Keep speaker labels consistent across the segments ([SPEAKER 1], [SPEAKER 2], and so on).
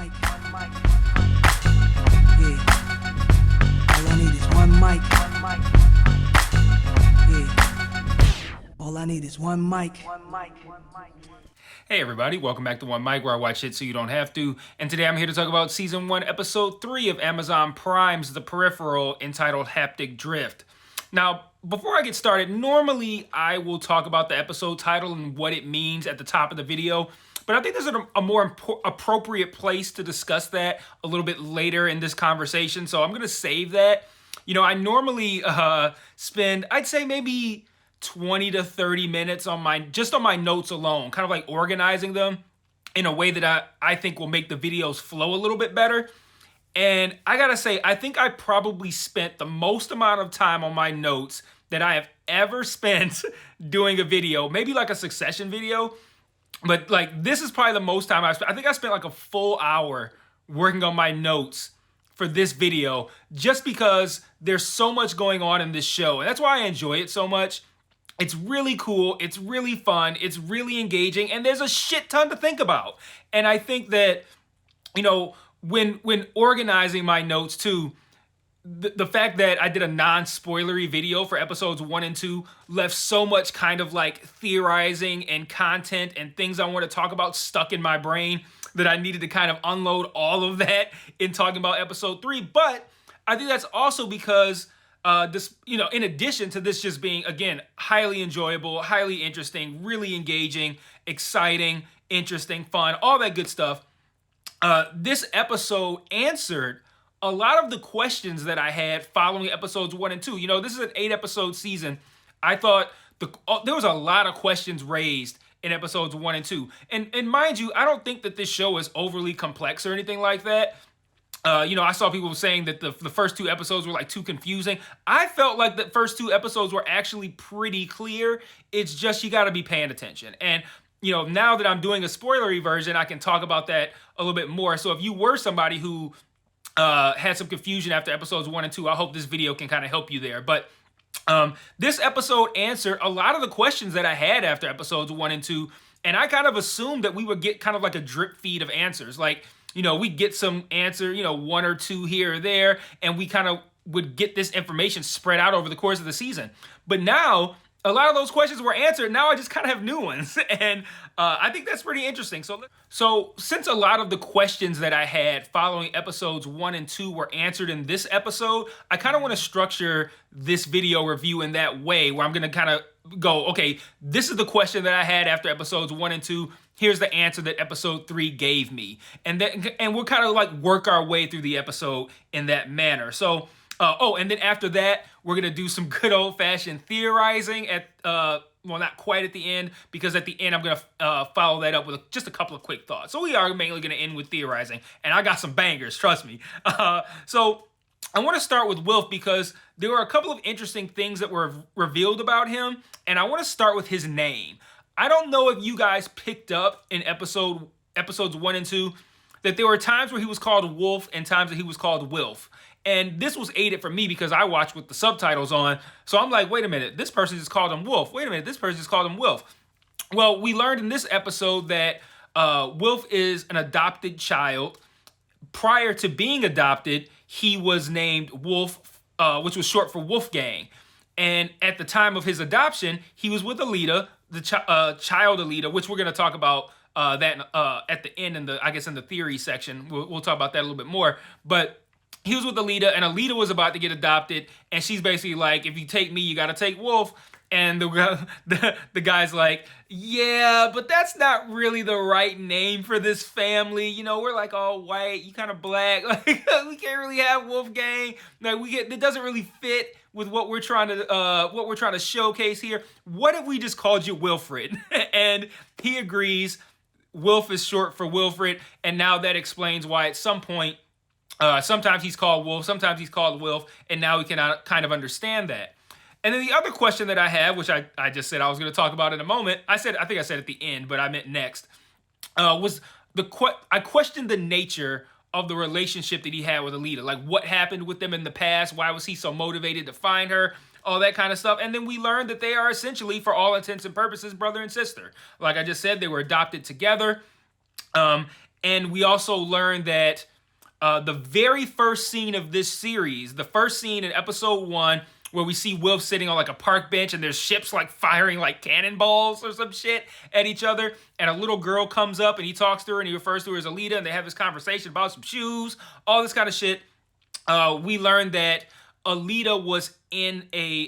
[SPEAKER 1] mic. Yeah. All I need is one mic. Yeah. All I need is one mic.
[SPEAKER 2] Hey everybody, welcome back to One Mic, where I watch it so you don't have to. And today I'm here to talk about Season 1, Episode 3 of Amazon Prime's The Peripheral, entitled Haptic Drift. Now, before I get started, normally I will talk about the episode title and what it means at the top of the video, but I think there's a more appropriate place to discuss that a little bit later in this conversation, so I'm going to save that. You know, I normally spend, I'd say maybe 20 to 30 minutes on my notes alone, kind of like organizing them in a way that I think will make the videos flow a little bit better. And I gotta say, I think I probably spent the most amount of time on my notes that I have ever spent doing a video, maybe like a Succession video, but like this is probably the most time I spent. I think I spent like a full hour working on my notes for this video, just because there's so much going on in this show. And that's why I enjoy it so much. It's really cool, it's really fun, it's really engaging, and there's a shit ton to think about. And I think that, you know, when organizing my notes too, the fact that I did a non-spoilery video for episodes 1 and 2 left so much kind of like theorizing and content and things I want to talk about stuck in my brain that I needed to kind of unload all of that in talking about episode 3. But I think that's also because this, you know, in addition to this just being, again, highly enjoyable, highly interesting, really engaging, exciting, interesting, fun, all that good stuff, this episode answered a lot of the questions that I had following episodes 1 and 2. You know, this is an 8-episode season. I thought there was a lot of questions raised in episodes 1 and 2. And mind you, I don't think that this show is overly complex or anything like that. You know, I saw people saying that the first 2 episodes were like too confusing. I felt like the first 2 episodes were actually pretty clear. It's just you got to be paying attention. And, you know, now that I'm doing a spoilery version, I can talk about that a little bit more. So if you were somebody who had some confusion after episodes 1 and 2, I hope this video can kind of help you there. But this episode answered a lot of the questions that I had after episodes 1 and 2. And I kind of assumed that we would get kind of like a drip feed of answers. Like, you know, we get some answer, you know, 1 or 2 here or there, and we kind of would get this information spread out over the course of the season. But now, a lot of those questions were answered. Now I just kind of have new ones, and I think that's pretty interesting. So since a lot of the questions that I had following episodes 1 and 2 were answered in this episode, I kind of want to structure this video review in that way, where I'm going to kind of go, okay, this is the question that I had after episodes 1 and 2. Here's the answer that episode 3 gave me. And we'll kind of like work our way through the episode in that manner. So, and then after that, we're going to do some good old-fashioned theorizing at, well, not quite at the end, because at the end, I'm going to follow that up with just a couple of quick thoughts. So we are mainly going to end with theorizing. And I got some bangers, trust me. So I want to start with Wilf because there were a couple of interesting things that were revealed about him. And I want to start with his name. I don't know if you guys picked up in episodes 1 and 2 that there were times where he was called Wolf and times that he was called Wilf. And this was aided for me because I watched with the subtitles on. So I'm like, wait a minute, this person just called him Wolf. Wait a minute, this person just called him Wilf. Well, we learned in this episode that Wilf is an adopted child. Prior to being adopted, he was named Wolf, which was short for Wolfgang. And at the time of his adoption, he was with Aelita, the child Aelita, which we're going to talk about that at the end in the theory section. We'll talk about that a little bit more. But he was with Aelita, and Aelita was about to get adopted, and she's basically like, if you take me, you got to take Wolf. And the guy's like, yeah, but that's not really the right name for this family. You know, we're like all white, you kind of black. Like, we can't really have Wolfgang. Like, it doesn't really fit with what we're trying to showcase here. What if we just called you Wilfred? And he agrees. Wilf is short for Wilfred, and now that explains why at some point, sometimes he's called Wolf, sometimes he's called Wilf, and now we can kind of understand that. And then the other question that I have, which I just said I was going to talk about in a moment, I think I said at the end, but I meant next, was I questioned the nature of the relationship that he had with Aelita. Like, what happened with them in the past? Why was he so motivated to find her? All that kind of stuff. And then we learned that they are essentially, for all intents and purposes, brother and sister. Like I just said, they were adopted together. And we also learn that the very first scene of this series, the first scene in episode 1, where we see Wilf sitting on like a park bench and there's ships like firing like cannonballs or some shit at each other, and a little girl comes up and he talks to her and he refers to her as Aelita, and they have this conversation about some shoes, all this kind of shit. We learned that Aelita was in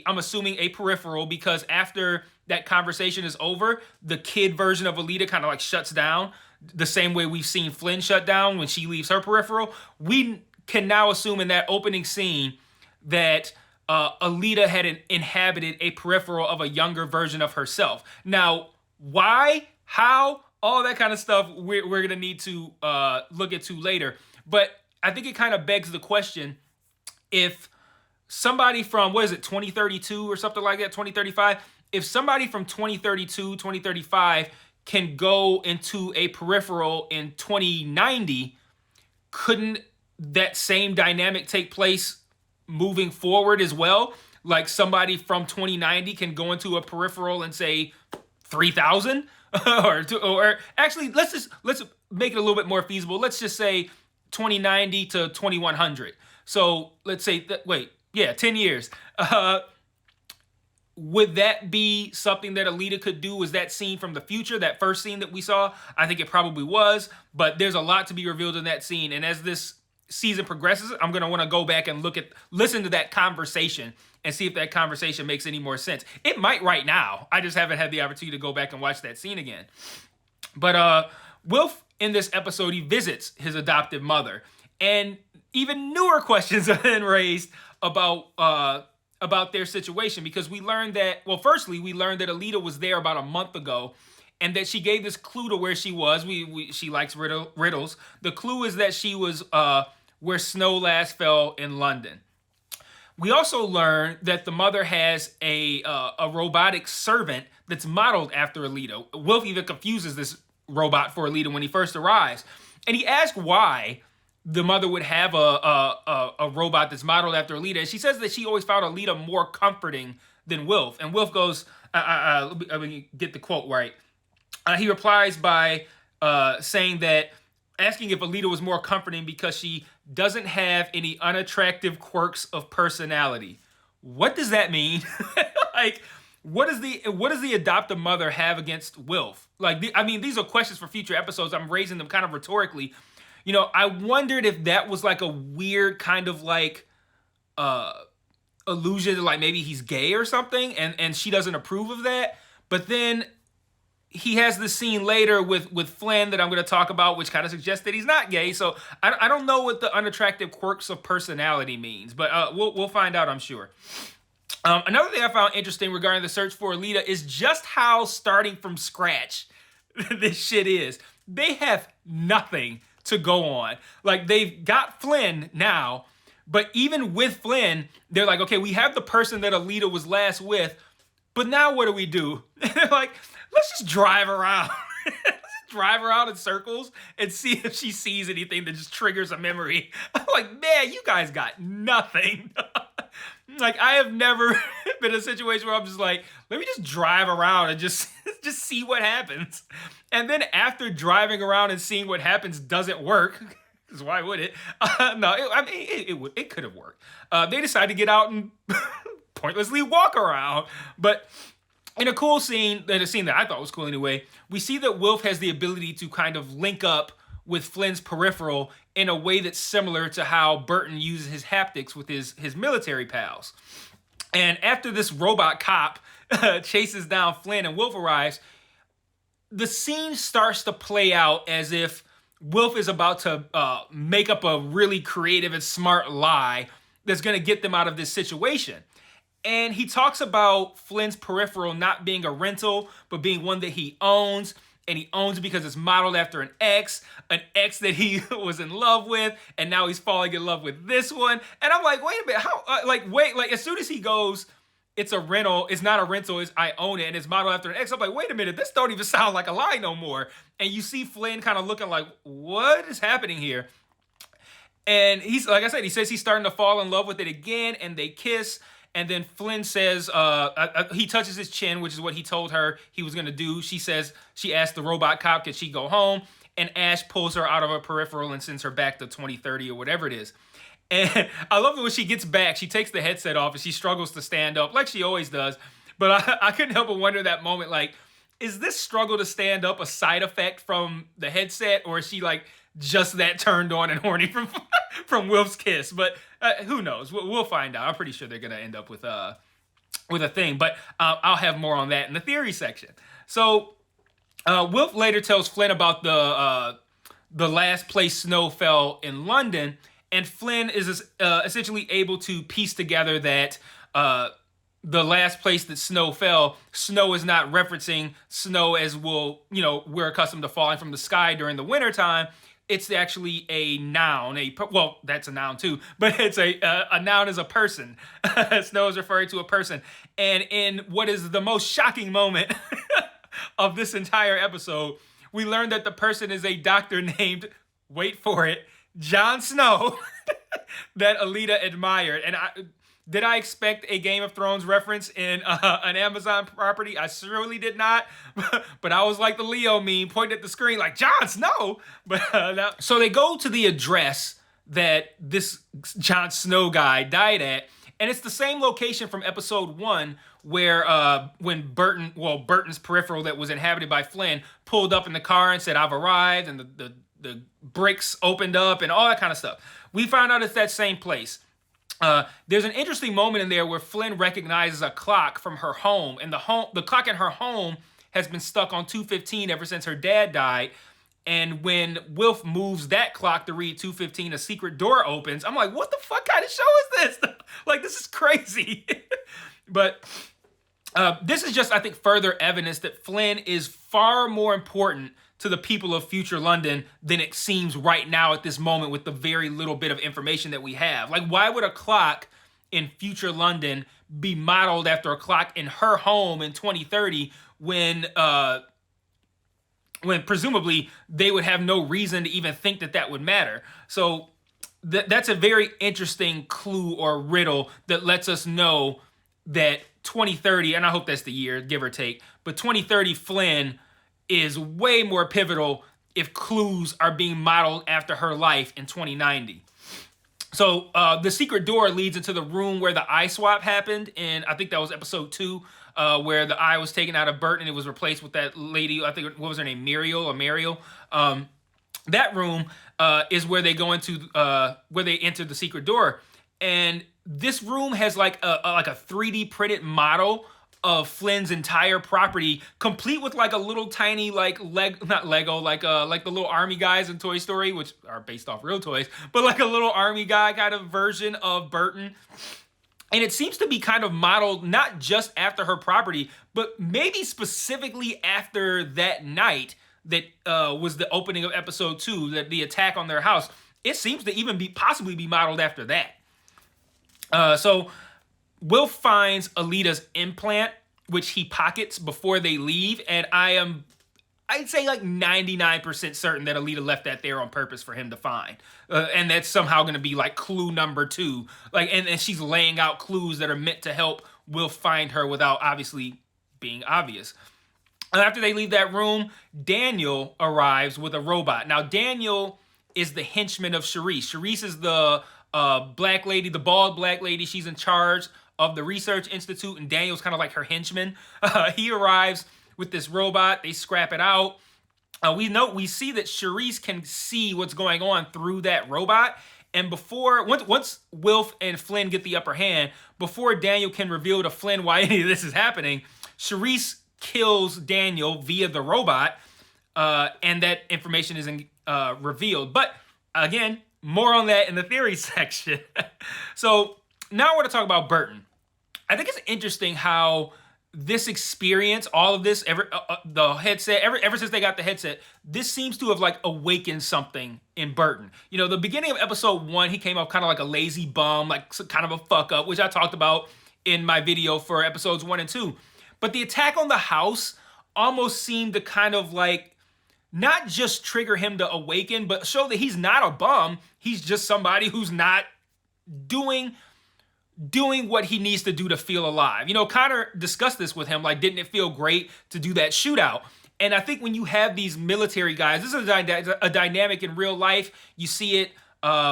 [SPEAKER 2] I'm assuming a peripheral, because after that conversation is over, the kid version of Aelita kind of like shuts down the same way we've seen Flynn shut down when she leaves her peripheral. We can now assume in that opening scene that Aelita had inhabited a peripheral of a younger version of herself. Now, why, how, all that kind of stuff we're going to need to look into later. But I think it kind of begs the question, if somebody from, 2032 or something like that, 2035, if somebody from 2032, 2035 can go into a peripheral in 2090, couldn't that same dynamic take place moving forward as well? Like somebody from 2090 can go into a peripheral and say 3000 or actually let's make it a little bit more feasible. Let's just say 2090 to 2100. So let's say 10 years. Would that be something that Aelita could do? Was that scene from the future, that first scene that we saw? I think it probably was, but there's a lot to be revealed in that scene. And as this season progresses, I'm going to want to go back and listen to that conversation and see if that conversation makes any more sense. It might right now. I just haven't had the opportunity to go back and watch that scene again. But Wilf, in this episode, he visits his adoptive mother. And even newer questions have been raised about their situation, because we learned that, firstly, we learned that Aelita was there about a month ago, and that she gave this clue to where she was. She likes riddles. The clue is that she was where snow last fell in London. We also learned that the mother has a robotic servant that's modeled after Aelita. Wilf even confuses this robot for Aelita when he first arrives, and he asks why the mother would have a robot that's modeled after Aelita. And she says that she always found Aelita more comforting than Wilf. And Wilf goes, let me get the quote right. He replies by saying that, asking if Aelita was more comforting because she doesn't have any unattractive quirks of personality. What does that mean? Like, what does the adoptive mother have against Wilf? Like, these are questions for future episodes. I'm raising them kind of rhetorically. I wondered if that was like a weird kind of like allusion to like maybe he's gay or something, and she doesn't approve of that. But then he has this scene later with Flynn that I'm going to talk about, which kind of suggests that he's not gay. So I don't know what the unattractive quirks of personality means, but we'll find out, I'm sure. Another thing I found interesting regarding the search for Aelita is just how starting from scratch this shit is. They have nothing to go on. Like, they've got Flynn now, but even with Flynn, they're like, okay, we have the person that Aelita was last with, but now what do we do? They're like, let's just drive around. Let's drive around in circles and see if she sees anything that just triggers a memory. I'm like, man, you guys got nothing. Like, I have never been in a situation where I'm just like, let me just drive around and just see what happens. And then after driving around and seeing what happens doesn't work, because why would it? It could have worked. They decided to get out and pointlessly walk around. But in a cool scene, a scene that I thought was cool anyway, we see that Wilf has the ability to kind of link up with Flynn's peripheral in a way that's similar to how Burton uses his haptics with his military pals. And after this robot cop chases down Flynn and Wilf arrives, the scene starts to play out as if Wilf is about to make up a really creative and smart lie that's going to get them out of this situation. And he talks about Flynn's peripheral not being a rental, but being one that he owns. And he owns it because it's modeled after an ex that he was in love with, and now he's falling in love with this one. And I'm like, wait a minute, how? As soon as he goes, it's a rental, it's not a rental, it's I own it, and it's modeled after an ex. I'm like, wait a minute, this don't even sound like a lie no more. And you see Flynn kind of looking like, what is happening here? And he's, like I said, he says he's starting to fall in love with it again, and they kiss. And then Flynn says, he touches his chin, which is what he told her he was going to do. She asked the robot cop, could she go home? and Ash pulls her out of a peripheral and sends her back to 2030 or whatever it is. And I love it when she gets back, she takes the headset off and she struggles to stand up like she always does. But I couldn't help but wonder that moment, like, is this struggle to stand up a side effect from the headset, or is she like just that turned on and horny from Wilf's kiss? But who knows? We'll find out. I'm pretty sure they're gonna end up with a thing, but I'll have more on that in the theory section. So Wilf later tells Flynn about the last place Snow fell in London, and Flynn is essentially able to piece together that the last place that Snow fell, Snow is not referencing snow as we're accustomed to falling from the sky during the wintertime. It's actually a noun. Well, that's a noun too, but it's a noun is a person. Snow is referring to a person. And in what is the most shocking moment of this entire episode, we learned that the person is a doctor named, wait for it, Jon Snow, that Aelita admired. And did I expect a Game of Thrones reference in an Amazon property? I surely did not. But I was like the Leo meme, pointing at the screen like, Jon Snow! But so they go to the address that this Jon Snow guy died at, and it's the same location from episode 1 where when Burton's Peripheral that was inhabited by Flynn pulled up in the car and said, I've arrived, and the bricks opened up and all that kind of stuff. We found out it's that same place. There's an interesting moment in there where Flynn recognizes a clock from her home, and the clock in her home has been stuck on 2:15 ever since her dad died. And when Wilf moves that clock to read 2:15, a secret door opens. I'm like, what the fuck kind of show is this? Like, this is crazy. But this is just, I think, further evidence that Flynn is far more important to the people of future London than it seems right now at this moment with the very little bit of information that we have. Like, why would a clock in future London be modeled after a clock in her home in 2030 when presumably they would have no reason to even think that would matter? So that's a very interesting clue or riddle that lets us know that 2030, and I hope that's the year, give or take, but 2030 Flynn is way more pivotal if clues are being modeled after her life in 2090. So the secret door leads into the room where the eye swap happened, and I think that was episode 2, where the eye was taken out of Burton and it was replaced with that lady, I think, what was her name, Mariel. That room is where they go into, where they enter the secret door, and this room has like a 3D printed model of Flynn's entire property, complete with like a little tiny like not Lego, like the little army guys in Toy Story, which are based off real toys, but like a little army guy kind of version of Burton. And it seems to be kind of modeled not just after her property, but maybe specifically after that night that was the opening of episode 2, that the attack on their house. It seems to even possibly be modeled after that. So Wilf finds Aelita's implant, which he pockets before they leave, and I'd say like 99% certain that Aelita left that there on purpose for him to find. And that's somehow going to be like clue number 2. Like, and she's laying out clues that are meant to help Wilf find her without obviously being obvious. After they leave that room, Daniel arrives with a robot. Now, Daniel is the henchman of Charisse. Charisse is the black lady, the bald black lady. She's in charge of the research institute, and Daniel's kind of like her henchman. He arrives with this robot. They scrap it out. We see that Charisse can see what's going on through that robot. And once Wilf and Flynn get the upper hand, before Daniel can reveal to Flynn why any of this is happening, Charisse kills Daniel via the robot, and that information isn't revealed. But again, more on that in the theory section. So now I want to talk about Burton. I think it's interesting how this experience, all of this, the headset, ever since they got the headset, this seems to have like awakened something in Burton. You know, the beginning of episode 1, he came off kind of like a lazy bum, like kind of a fuck up, which I talked about in my video for episodes 1 and 2. But the attack on the house almost seemed to kind of like not just trigger him to awaken, but show that he's not a bum. He's just somebody who's not doing what he needs to do to feel alive. You know, Connor discussed this with him, like, didn't it feel great to do that shootout? And I think when you have these military guys, this is a dynamic in real life. You see it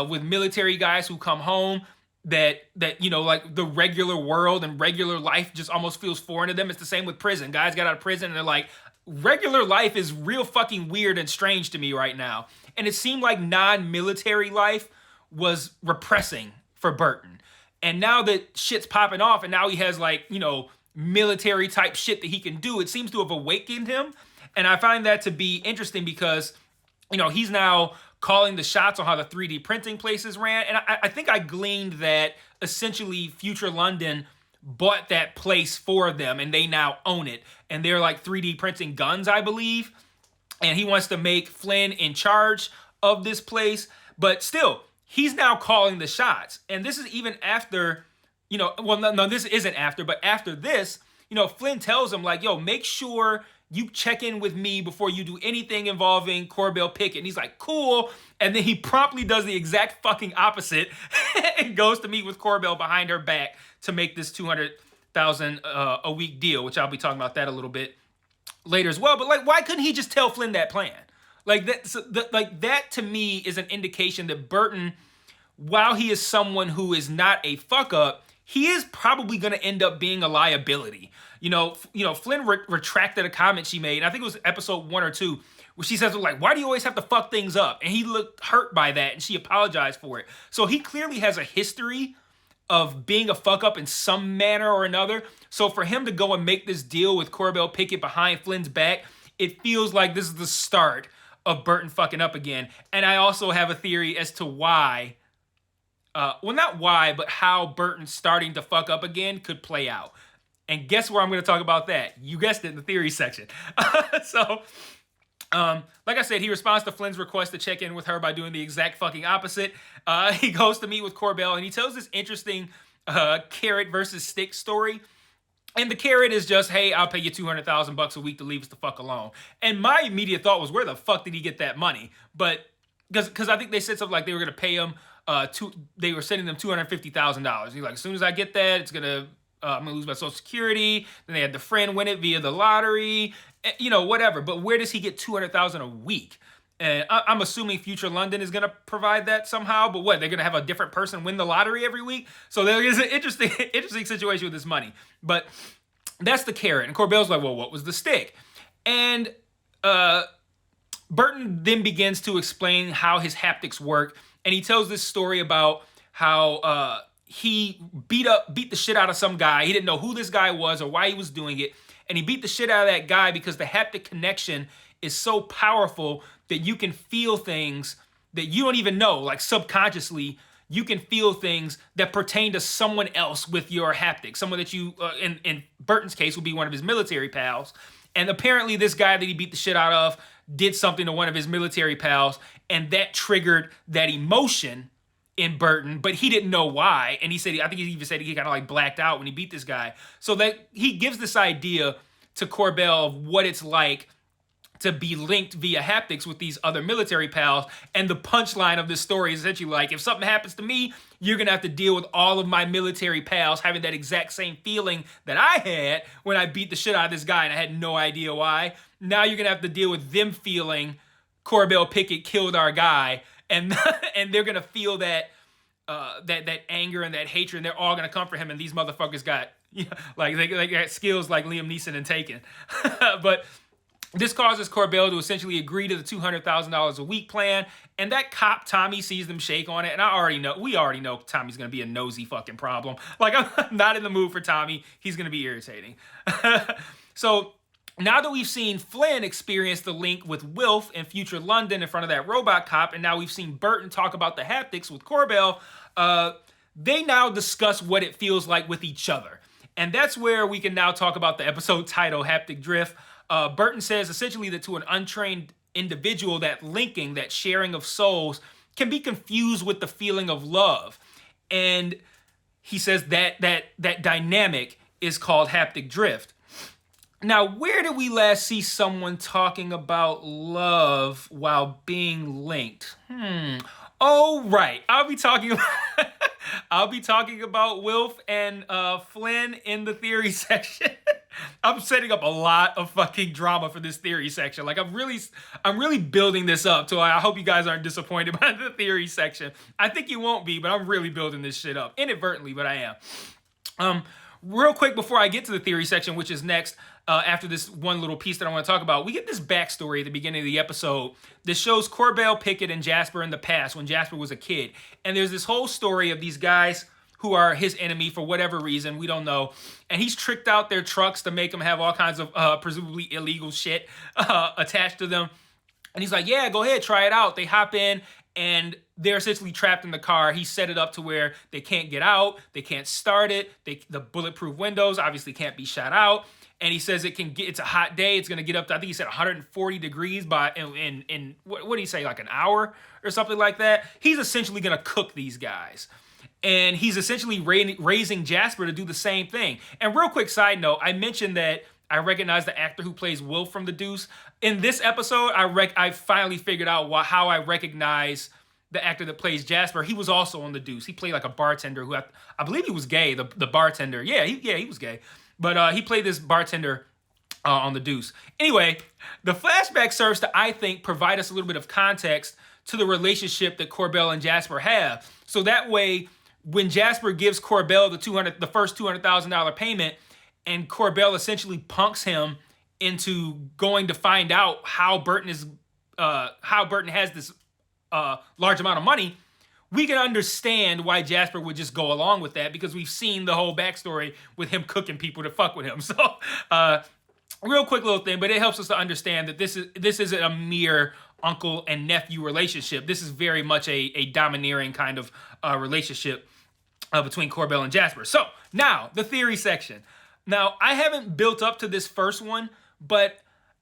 [SPEAKER 2] with military guys who come home that like the regular world and regular life just almost feels foreign to them. It's the same with prison. Guys got out of prison and they're like, regular life is real fucking weird and strange to me right now. And it seemed like non-military life was repressing for Burton. And now that shit's popping off and now he has like, military type shit that he can do, it seems to have awakened him. And I find that to be interesting because, he's now calling the shots on how the 3D printing places ran. And I think I gleaned that essentially Future London bought that place for them and they now own it. And they're like 3D printing guns, I believe. And he wants to make Flynn in charge of this place. But still, he's now calling the shots. And this is even after, this isn't after, but after this, Flynn tells him like, yo, make sure you check in with me before you do anything involving Corbell Pickett. And he's like, cool. And then he promptly does the exact fucking opposite and goes to meet with Corbell behind her back to make this $200,000 a week deal, which I'll be talking about that a little bit later as well. But like, why couldn't he just tell Flynn that plan? Like that to me is an indication that Burton, while he is someone who is not a fuck up, he is probably going to end up being a liability. Flynn retracted a comment she made. I think it was episode 1 or 2, where she says, like, why do you always have to fuck things up? And he looked hurt by that, and she apologized for it. So he clearly has a history of being a fuck up in some manner or another. So for him to go and make this deal with Corbell Pickett behind Flynn's back, it feels like this is the start of Burton fucking up again. And I also have a theory as to why, not why, but how Burton starting to fuck up again could play out. And guess where I'm going to talk about that? You guessed it, in the theory section. Like I said, he responds to Flynn's request to check in with her by doing the exact fucking opposite. He goes to meet with Corbell, and he tells this interesting carrot versus stick story. And the carrot is just, hey, I'll pay you $200,000 a week to leave us the fuck alone. And my immediate thought was, where the fuck did he get that money? But because I think they said something like they were going to pay him, they were sending them $250,000. He's like, as soon as I get that, it's going to, I'm going to lose my Social Security. Then they had the friend win it via the lottery, whatever. But where does he get $200,000 a week? And I'm assuming Future London is going to provide that somehow. But what, they're going to have a different person win the lottery every week? So there is an interesting situation with this money. But that's the carrot. And Corbell's like, well, what was the stick? And Burton then begins to explain how his haptics work. And he tells this story about how he beat the shit out of some guy. He didn't know who this guy was or why he was doing it. And he beat the shit out of that guy because the haptic connection is so powerful that you can feel things that you don't even know. Like subconsciously, you can feel things that pertain to someone else with your haptic. Someone that you, in Burton's case, would be one of his military pals. And apparently this guy that he beat the shit out of did something to one of his military pals. And that triggered that emotion in Burton, but he didn't know why. And he said, I think he even said he kind of like blacked out when he beat this guy. So that he gives this idea to Corbell of what it's like to be linked via haptics with these other military pals. And the punchline of this story is essentially like, if something happens to me, you're going to have to deal with all of my military pals having that exact same feeling that I had when I beat the shit out of this guy and I had no idea why. Now you're going to have to deal with them feeling Corbell Pickett killed our guy. And they're going to feel that anger and that hatred, and they're all going to come for him. And these motherfuckers got, they got skills like Liam Neeson and Taken. But this causes Corbell to essentially agree to the $200,000 a week plan. And that cop, Tommy, sees them shake on it. And we already know Tommy's going to be a nosy fucking problem. Like, I'm not in the mood for Tommy. He's going to be irritating. So now that we've seen Flynn experience the link with Wilf in Future London in front of that robot cop, and now we've seen Burton talk about the haptics with Corbell, they now discuss what it feels like with each other. And that's where we can now talk about the episode title, Haptic Drift. Burton says essentially that to an untrained individual, that linking, that sharing of souls can be confused with the feeling of love. And he says that dynamic is called haptic drift. Now, where did we last see someone talking about love while being linked? Oh, right. I'll be talking about Wilf and Flynn in the theory section. I'm setting up a lot of fucking drama for this theory section. Like I'm really building this up. So I hope you guys aren't disappointed by the theory section. I think you won't be, but I'm really building this shit up inadvertently, but I am. Real quick before I get to the theory section, which is next, after this one little piece that I want to talk about, we get this backstory at the beginning of the episode that shows Corbell, Pickett, and Jasper in the past when Jasper was a kid. And there's this whole story of these guys who are his enemy for whatever reason, we don't know. And he's tricked out their trucks to make them have all kinds of presumably illegal shit attached to them. And he's like, yeah, go ahead, try it out. They hop in, and they're essentially trapped in the car. He set it up to where they can't get out, they can't start it, the bulletproof windows obviously can't be shot out. And he says it's a hot day, it's gonna get up to, I think he said 140 degrees in what did he say, like an hour or something like that. He's essentially gonna cook these guys. And he's essentially raising Jasper to do the same thing. And real quick side note, I mentioned that I recognize the actor who plays Wilf from The Deuce. In this episode, I finally figured out how I recognize the actor that plays Jasper. He was also on The Deuce. He played like a bartender who I believe he was gay, the bartender. Yeah, he was gay. But he played this bartender on The Deuce. Anyway, the flashback serves to, I think, provide us a little bit of context to the relationship that Corbell and Jasper have. So that way, when Jasper gives Corbell the first $200,000 payment, and Corbell essentially punks him into going to find out how Burton has this large amount of money, we can understand why Jasper would just go along with that, because we've seen the whole backstory with him cooking people to fuck with him. So, real quick little thing, but it helps us to understand that this isn't a mere uncle and nephew relationship. This is very much a domineering kind of relationship between Corbell and Jasper. So, now, the theory section. Now, I haven't built up to this first one, but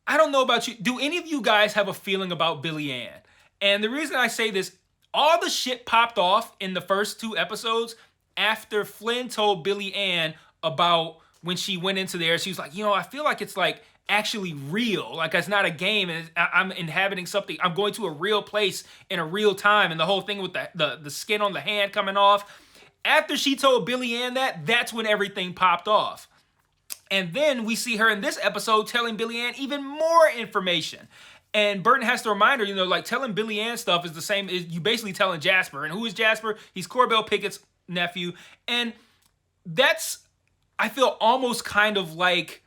[SPEAKER 2] I don't know about you. Do any of you guys have a feeling about Billy Ann? And the reason I say this, all the shit popped off in the first 2 episodes after Flynn told Billy Ann about when she went into there. She was like, I feel like it's like actually real. Like it's not a game, and I'm inhabiting something. I'm going to a real place in a real time, and the whole thing with the skin on the hand coming off. After she told Billy Ann that's when everything popped off. And then we see her in this episode telling Billy Ann even more information. And Burton has to remind her, like telling Billy Ann stuff is the same as you basically telling Jasper. And who is Jasper? He's Corbell Pickett's nephew. And that's, I feel, almost kind of like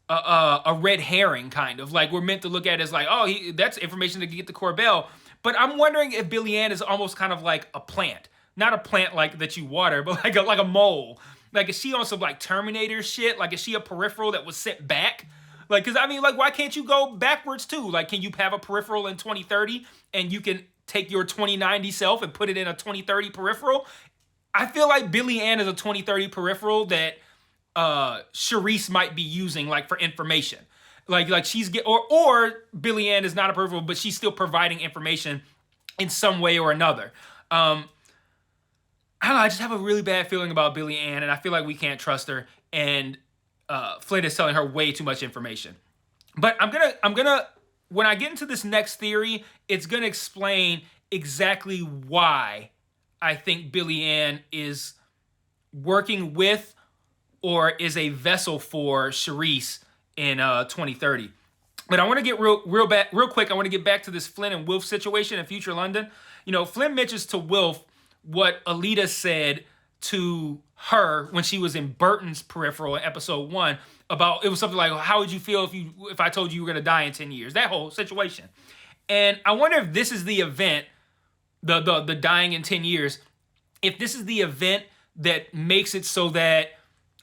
[SPEAKER 2] a red herring, kind of. Like we're meant to look at it as like, that's information to get to Corbell. But I'm wondering if Billy Ann is almost kind of like a plant. Not a plant like that you water, but like a mole. Like, is she on some like Terminator shit? Like, is she a peripheral that was sent back? Like, because I mean, like, why can't you go backwards too? Like, can you have a peripheral in 2030 and you can take your 2090 self and put it in a 2030 peripheral? I feel like Billy Ann is a 2030 peripheral that Charisse might be using like for information. Like she's or Billy Ann is not a peripheral, but she's still providing information in some way or another. I don't know, I just have a really bad feeling about Billy Ann, and I feel like we can't trust her, and Flynn is telling her way too much information. But I'm gonna, when I get into this next theory, it's gonna explain exactly why I think Billy Ann is working with or is a vessel for Charisse in 2030. But I want to get real quick. I want to get back to this Flynn and Wilf situation in Future London. Flynn mentions to Wilf what Aelita said to her when she was in Burton's Peripheral in episode 1 about, it was something like, how would you feel if I told you were going to die in 10 years? That whole situation. And I wonder if this is the event, the dying in 10 years, if this is the event that makes it so that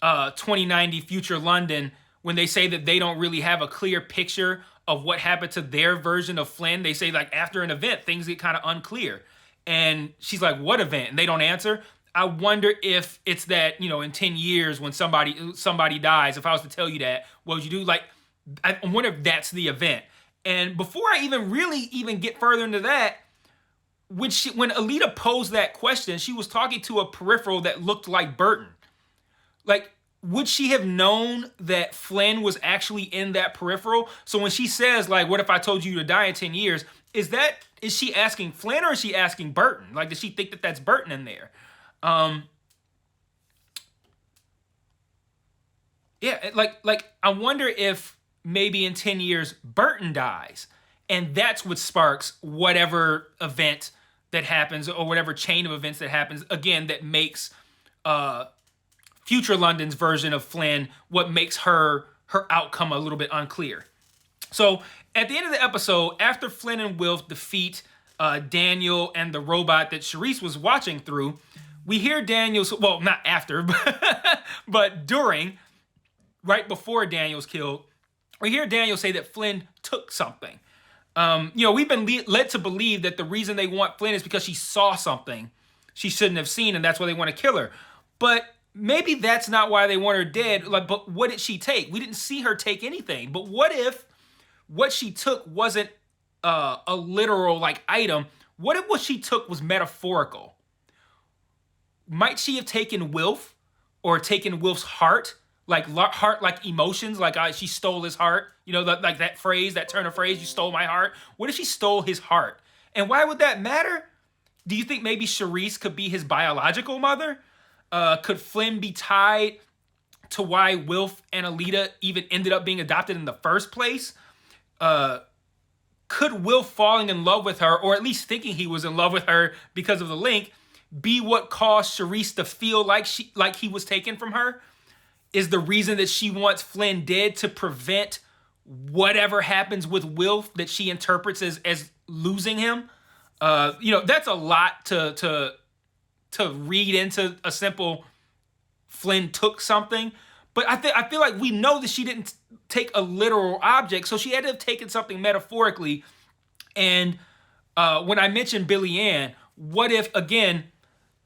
[SPEAKER 2] 2090 Future London, when they say that they don't really have a clear picture of what happened to their version of Flynn, they say like after an event, things get kind of unclear. And she's like, what event? And they don't answer. I wonder if it's that, in 10 years when somebody dies, if I was to tell you that, what would you do? Like, I wonder if that's the event. And before I even get further into that, when Aelita posed that question, she was talking to a peripheral that looked like Burton. Like, would she have known that Flynn was actually in that peripheral? So when she says, like, what if I told you to die in 10 years? Is she asking Flynn or is she asking Burton? Like, does she think that that's Burton in there? Yeah, like I wonder if maybe in 10 years Burton dies, and that's what sparks whatever event that happens or whatever chain of events that happens again that makes future London's version of Flynn what makes her outcome a little bit unclear. So at the end of the episode, after Flynn and Wilf defeat Daniel and the robot that Charisse was watching through, we hear Daniel's, well, not after, but during, right before Daniel's killed, we hear Daniel say that Flynn took something. We've been led to believe that the reason they want Flynn is because she saw something she shouldn't have seen, and that's why they want to kill her. But maybe that's not why they want her dead. But what did she take? We didn't see her take anything. But what if what she took wasn't a literal item? What if what she took was metaphorical? Might she have taken Wilf or taken Wilf's heart? Heart, like emotions, she stole his heart. Like that phrase, that turn of phrase, you stole my heart. What if she stole his heart? And why would that matter? Do you think maybe Charisse could be his biological mother? Could Flynn be tied to why Wilf and Aelita even ended up being adopted in the first place? Could Wilf falling in love with her, or at least thinking he was in love with her because of the link, be what caused Charisse to feel like he was taken from her? Is the reason that she wants Flynn dead to prevent whatever happens with Wilf that she interprets as losing him? That's a lot to read into a simple Flynn took something. But I feel like we know that she didn't take a literal object, so she had to have taken something metaphorically. And when I mentioned Billy Ann, what if, again,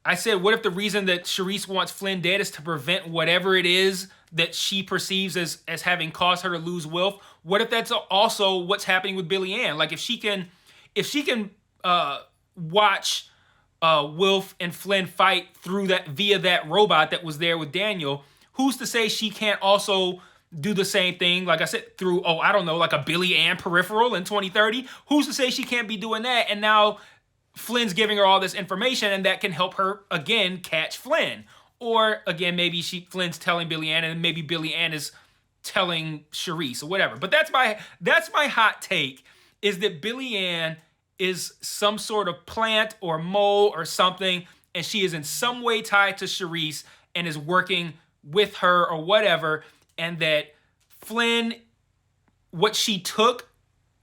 [SPEAKER 2] I said, what if the reason that Charisse wants Flynn dead is to prevent whatever it is that she perceives as having caused her to lose Wilf? What if that's also what's happening with Billy Ann? Like if she can watch Wilf and Flynn fight through that via that robot that was there with Daniel, who's to say she can't also do the same thing, like I said, through, like a Billy Ann peripheral in 2030? Who's to say she can't be doing that? And now Flynn's giving her all this information, and that can help her, again, catch Flynn. Or, again, maybe Flynn's telling Billy Ann, and maybe Billy Ann is telling Charisse or whatever. But that's my hot take, is that Billy Ann is some sort of plant or mole or something, and she is in some way tied to Charisse and is working with her or whatever, and that Flynn, what she took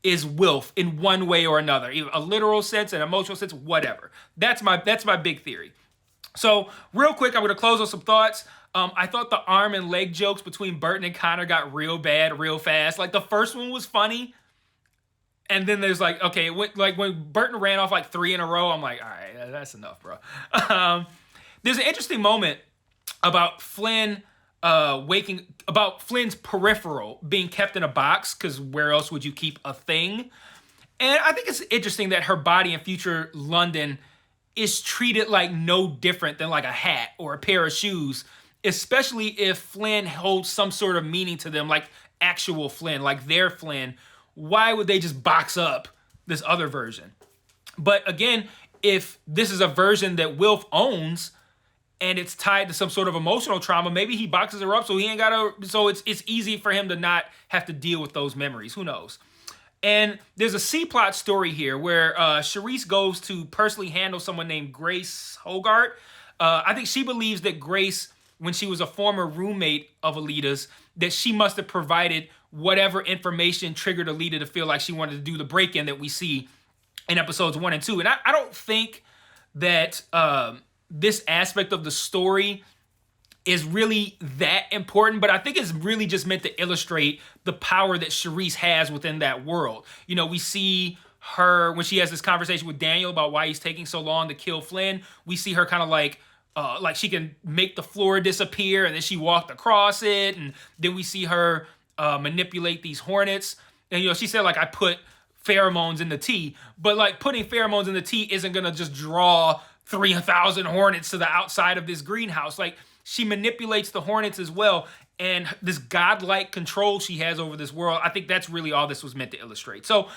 [SPEAKER 2] is Wilf in one way or another, either a literal sense, an emotional sense, whatever. That's my big theory. So real quick, I'm going to close on some thoughts. I thought the arm and leg jokes between Burton and Connor got real bad real fast. Like the first one was funny, and then there's when Burton ran off 3 in a row, I'm like, all right, that's enough, bro. There's an interesting moment about Flynn about Flynn's peripheral being kept in a box, because where else would you keep a thing? And I think it's interesting that her body in future London is treated like no different than like a hat or a pair of shoes, especially if Flynn holds some sort of meaning to them, like actual Flynn, like their Flynn. Why would they just box up this other version? But again, if this is a version that Wilf owns, and it's tied to some sort of emotional trauma, maybe he boxes her up so it's easy for him to not have to deal with those memories. Who knows? And there's a C-plot story here where Charisse goes to personally handle someone named Grace Hogarth. I think she believes that Grace, when she was a former roommate of Aelita's, that she must have provided whatever information triggered Aelita to feel like she wanted to do the break-in that we see in episodes 1 and 2. And I don't think that this aspect of the story is really that important, but I think it's really just meant to illustrate the power that Charisse has within that world. We see her when she has this conversation with Daniel about why he's taking so long to kill Flynn. We see her kind of like she can make the floor disappear, and then she walked across it, and then we see her manipulate these hornets. And she said I put pheromones in the tea, but putting pheromones in the tea isn't gonna just draw 3,000 hornets to the outside of this greenhouse. She manipulates the hornets as well, and this godlike control she has over this world. I think that's really all this was meant to illustrate. So,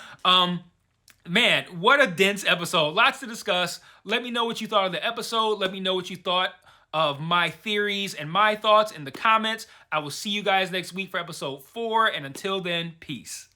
[SPEAKER 2] man, what a dense episode. Lots to discuss. Let me know what you thought of the episode. Let me know what you thought of my theories and my thoughts in the comments. I will see you guys next week for episode 4, and until then, peace.